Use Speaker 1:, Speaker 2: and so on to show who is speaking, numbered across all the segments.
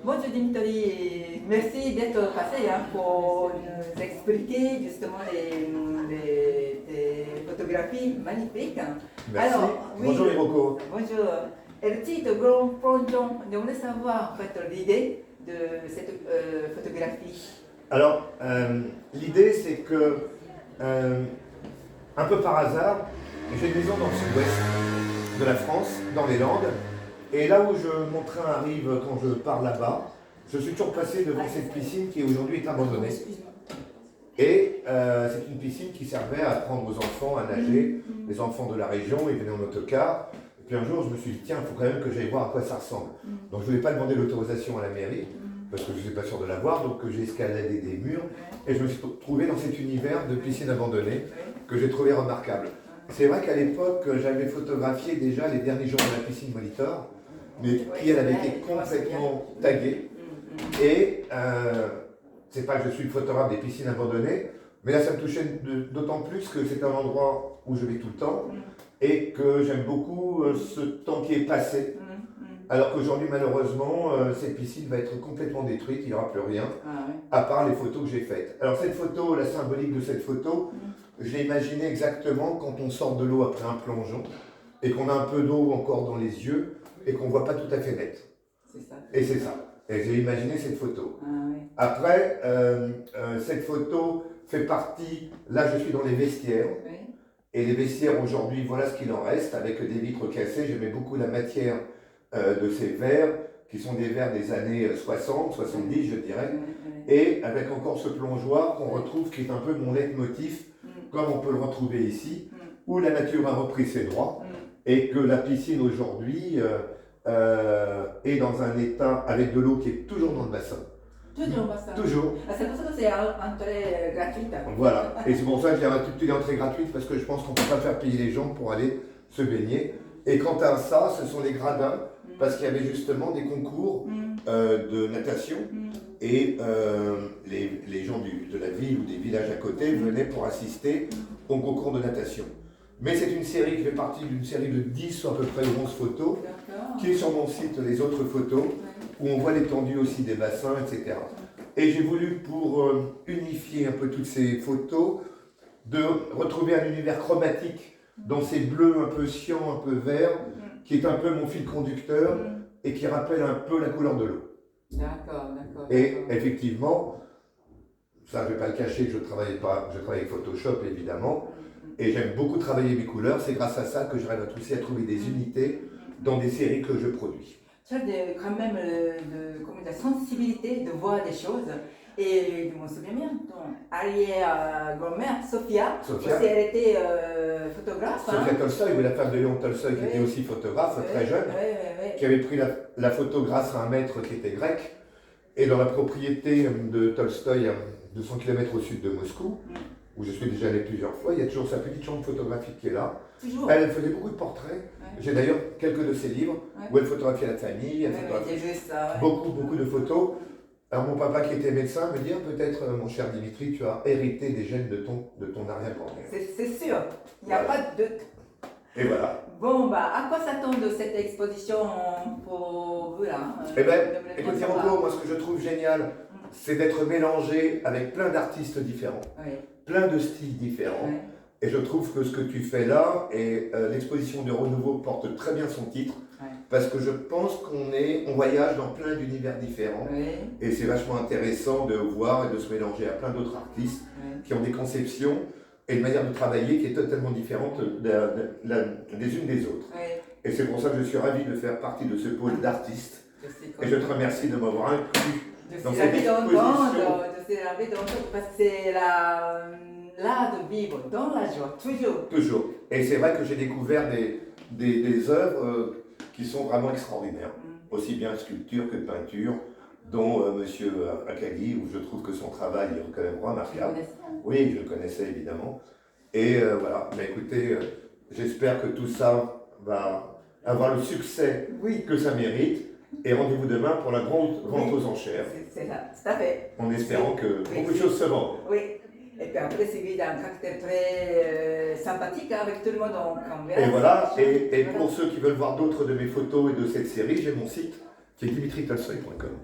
Speaker 1: Bonjour Dimitri, merci d'être passé pour nous expliquer justement les photographies magnifiques.
Speaker 2: Merci.
Speaker 1: Alors, oui,
Speaker 2: Bonjour Hiroko.
Speaker 1: bonjour. Et le titre Grand Plongeon, on voulait savoir en fait l'idée de cette photographie.
Speaker 2: Alors, l'idée c'est que, un peu par hasard, j'ai une maison dans le sud-ouest de la France, dans les Landes, et là où mon train arrive quand je pars là-bas, je suis toujours passé devant cette piscine qui aujourd'hui est abandonnée. Et c'est une piscine qui servait à apprendre aux enfants à nager, les enfants de la région, ils venaient en autocar. Et puis un jour, je me suis dit, tiens, il faut quand même que j'aille voir à quoi ça ressemble. Donc je ne voulais pas demander l'autorisation à la mairie, parce que je n'étais pas sûr de l'avoir, donc j'ai escaladé des murs, et je me suis trouvé dans cet univers de piscine abandonnée que j'ai trouvé remarquable. C'est vrai qu'à l'époque, j'avais photographié déjà les derniers jours de la piscine Molitor, mais qui elle avait été complètement taguée. Et c'est pas que je suis le photographe des piscines abandonnées, mais là ça me touchait d'autant plus que c'est un endroit où je vais tout le temps et que j'aime beaucoup ce temps qui est passé. Alors qu'aujourd'hui, malheureusement, cette piscine va être complètement détruite, il n'y aura plus rien, à part les photos que j'ai faites. Alors cette photo, la symbolique de cette photo, je l'ai imaginée exactement quand on sort de l'eau après un plongeon et qu'on a un peu d'eau encore dans les yeux et qu'on ne voit pas tout à fait net.
Speaker 1: C'est ça.
Speaker 2: Et c'est ça. Et j'ai imaginé cette photo. Après, cette photo fait partie, là je suis dans les vestiaires, et les vestiaires aujourd'hui, voilà ce qu'il en reste, avec des vitres cassées. J'aimais beaucoup la matière de ces verres, qui sont des verres des années 60, 70 je dirais, et avec encore ce plongeoir qu'on retrouve, qui est un peu mon leitmotiv, comme on peut le retrouver ici, où la nature a repris ses droits, et que la piscine aujourd'hui est dans un état avec de l'eau qui est toujours dans le bassin.
Speaker 1: Toujours au bassin.
Speaker 2: Toujours.
Speaker 1: C'est pour ça que c'est entrée gratuite.
Speaker 2: Voilà, et c'est pour ça que j'ai une entrée gratuite, parce que je pense qu'on ne peut pas faire payer les gens pour aller se baigner. Et quant à ça, ce sont les gradins, parce qu'il y avait justement des concours de natation, et les gens de la ville ou des villages à côté venaient pour assister au concours de natation. Mais c'est une série qui fait partie d'une série de 10 ou à peu près 11 photos, qui est sur mon site, les autres photos, où on voit l'étendue aussi des bassins, etc. Et j'ai voulu, pour unifier un peu toutes ces photos, de retrouver un univers chromatique dans ces bleus un peu cyan, un peu vert, qui est un peu mon fil conducteur et qui rappelle un peu la couleur de l'eau.
Speaker 1: D'accord, d'accord.
Speaker 2: Et effectivement, ça je ne vais pas le cacher que je travaille avec Photoshop évidemment, et j'aime beaucoup travailler mes couleurs. C'est grâce à ça que j'arrive aussi à trouver des unités dans des séries que je produis.
Speaker 1: Tu as quand même la sensibilité de voir des choses. Et je me souviens bien, ton arrière-grand-mère, Sophia, aussi, elle était photographe.
Speaker 2: Sophia Tolstoï, la femme de Léon Tolstoï, qui était aussi photographe, très jeune, qui avait pris la photo grâce à un maître qui était grec. Et dans la propriété de Tolstoï, 200 km au sud de Moscou, où je suis déjà allé plusieurs fois, il y a toujours sa petite chambre photographique qui est là. Toujours. Elle faisait beaucoup de portraits. J'ai d'ailleurs quelques de ses livres où elle photographiait la famille, elle photographiait beaucoup de photos. Alors mon papa qui était médecin me dit peut-être mon cher Dimitri, tu as hérité des gènes de ton arrière-grand-mère.
Speaker 1: C'est sûr, il n'y a pas de doute.
Speaker 2: Et voilà.
Speaker 1: Bon, à quoi s'attendre de cette exposition pour vous là?
Speaker 2: Eh bien, écoute Hiroko, moi ce que je trouve génial, c'est d'être mélangé avec plein d'artistes différents, plein de styles différents. Et je trouve que ce que tu fais là, et l'exposition de Renouveau porte très bien son titre, parce que je pense qu'on voyage dans plein d'univers différents, et c'est vachement intéressant de voir et de se mélanger à plein d'autres artistes qui ont des conceptions et une manière de travailler qui est totalement différente des unes des autres. Et c'est pour ça que je suis ravi de faire partie de ce pôle d'artistes, et je te remercie de m'avoir inclus dans cette exposition.
Speaker 1: Je suis ravie d'entendre, parce que c'est l'art de vivre dans la joie, toujours.
Speaker 2: Toujours. Et c'est vrai que j'ai découvert des œuvres qui sont vraiment extraordinaires, aussi bien sculpture que peinture, dont Monsieur Akagi, où je trouve que son travail est quand même remarquable. Oui, je le connaissais évidemment. Et voilà, mais écoutez, j'espère que tout ça va avoir le succès que ça mérite. Et rendez-vous demain pour la grande vente aux enchères.
Speaker 1: C'est là, tout à fait.
Speaker 2: En espérant que beaucoup de choses se vendent.
Speaker 1: Oui. Et puis après, suivi d'un cocktail très sympathique avec tout le monde en converse.
Speaker 2: Et voilà, et pour ceux qui veulent voir d'autres de mes photos et de cette série, j'ai mon site qui est dimitriTolstoy.com.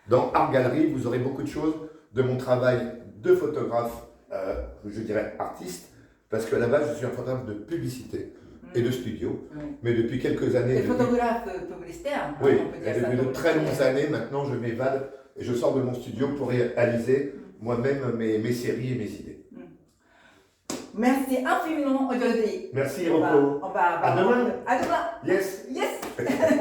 Speaker 2: Dans Art Gallery, vous aurez beaucoup de choses de mon travail de photographe, je dirais artiste, parce qu'à la base, je suis un photographe de publicité et de studio. Mais depuis quelques années...
Speaker 1: photographe publicitaire.
Speaker 2: Oui, et depuis de très longues années, maintenant, je m'évade et je sors de mon studio pour réaliser moi-même mes séries et mes idées.
Speaker 1: Merci infiniment aujourd'hui.
Speaker 2: Merci, Rocco.
Speaker 1: À
Speaker 2: demain.
Speaker 1: À demain.
Speaker 2: Yes.
Speaker 1: Yes.